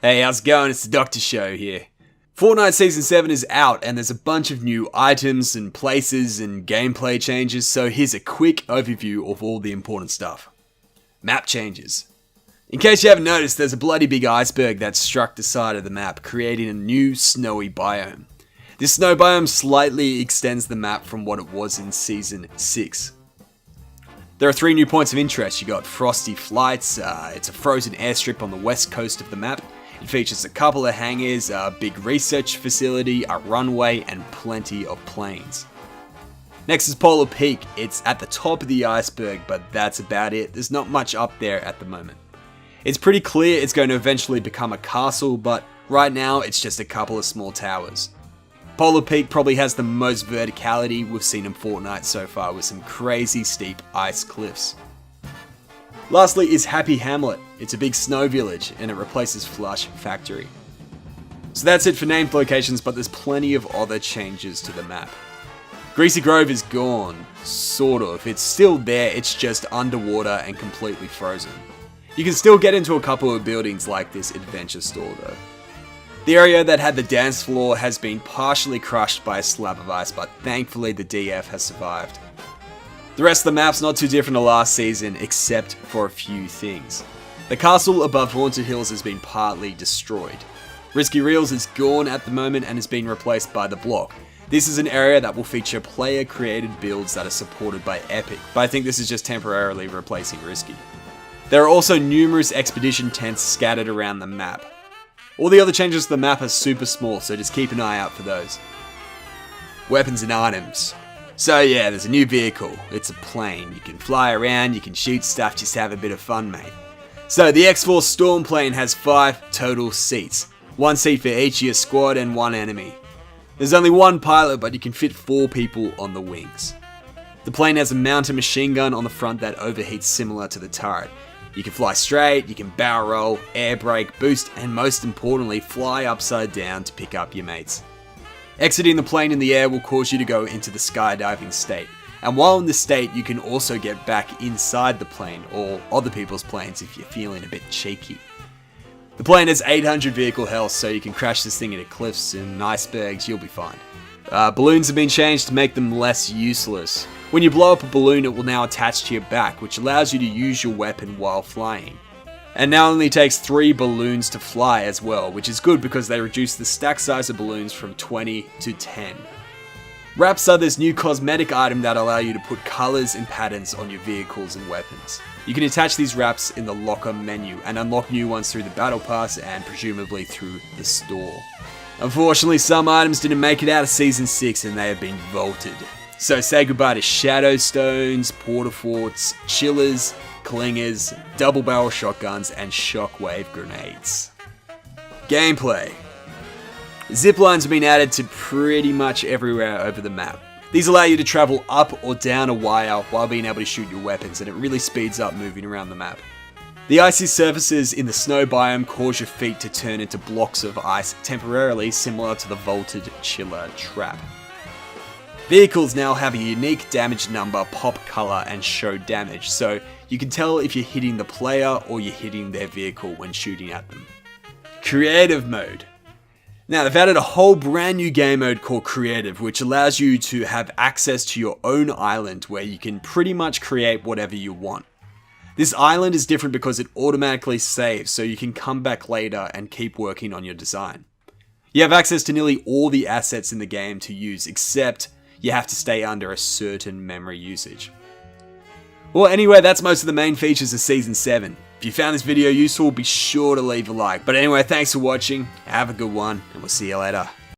Hey, how's it going? It's the Doctor Show here. Fortnite Season 7 is out and there's a bunch of new items and places and gameplay changes, so here's a quick overview of all the important stuff. Map changes. In case you haven't noticed, there's a bloody big iceberg that struck the side of the map, creating a new snowy biome. This snow biome slightly extends the map from what it was in Season 6. There are 3 new points of interest. You got Frosty Flights, it's a frozen airstrip on the west coast of the map. It features a couple of hangars, a big research facility, a runway, and plenty of planes. Next is Polar Peak. It's at the top of the iceberg, but that's about it. There's not much up there at the moment. It's pretty clear it's going to eventually become a castle, but right now it's just a couple of small towers. Polar Peak probably has the most verticality we've seen in Fortnite so far, with some crazy steep ice cliffs. Lastly is Happy Hamlet. It's a big snow village and it replaces Flush Factory. So that's it for named locations, but there's plenty of other changes to the map. Greasy Grove is gone, sort of. It's still there, it's just underwater and completely frozen. You can still get into a couple of buildings like this adventure store though. The area that had the dance floor has been partially crushed by a slab of ice, but thankfully the DF has survived. The rest of the map's not too different to last season, except for a few things. The castle above Haunted Hills has been partly destroyed. Risky Reels is gone at the moment and has been replaced by The Block. This is an area that will feature player-created builds that are supported by Epic, but I think this is just temporarily replacing Risky. There are also numerous expedition tents scattered around the map. All the other changes to the map are super small, so just keep an eye out for those. Weapons and items. So yeah, there's a new vehicle. It's a plane. You can fly around, you can shoot stuff, just have a bit of fun, mate. So the X-Force Storm plane has 5 total seats. 1 seat for each of your squad and 1 enemy. There's only 1 pilot, but you can fit 4 people on the wings. The plane has a mounted machine gun on the front that overheats similar to the turret. You can fly straight, you can barrel roll, air brake, boost, and most importantly, fly upside down to pick up your mates. Exiting the plane in the air will cause you to go into the skydiving state, and while in this state you can also get back inside the plane or other people's planes if you're feeling a bit cheeky. The plane has 800 vehicle health, so you can crash this thing into cliffs and icebergs, you'll be fine. Balloons have been changed to make them less useless. When you blow up a balloon, it will now attach to your back, which allows you to use your weapon while flying. And now only takes 3 balloons to fly as well, which is good because they reduce the stack size of balloons from 20 to 10. Wraps are this new cosmetic item that allow you to put colors and patterns on your vehicles and weapons. You can attach these wraps in the locker menu and unlock new ones through the battle pass and presumably through the store. Unfortunately, some items didn't make it out of Season 6 and they have been vaulted. So say goodbye to Shadow Stones, Porta Forts, Chillers, Clingers, double barrel shotguns, and shockwave grenades. Gameplay. Zip lines have been added to pretty much everywhere over the map. These allow you to travel up or down a wire while being able to shoot your weapons, and it really speeds up moving around the map. The icy surfaces in the snow biome cause your feet to turn into blocks of ice temporarily, similar to the vaulted Chiller trap. Vehicles now have a unique damage number, pop color, and show damage, so you can tell if you're hitting the player or you're hitting their vehicle when shooting at them. Creative mode. Now they've added a whole brand new game mode called Creative, which allows you to have access to your own island where you can pretty much create whatever you want. This island is different because it automatically saves, so you can come back later and keep working on your design. You have access to nearly all the assets in the game to use, except you have to stay under a certain memory usage. Well, anyway, that's most of the main features of Season 7. If you found this video useful, be sure to leave a like. But anyway, thanks for watching, have a good one, and we'll see you later.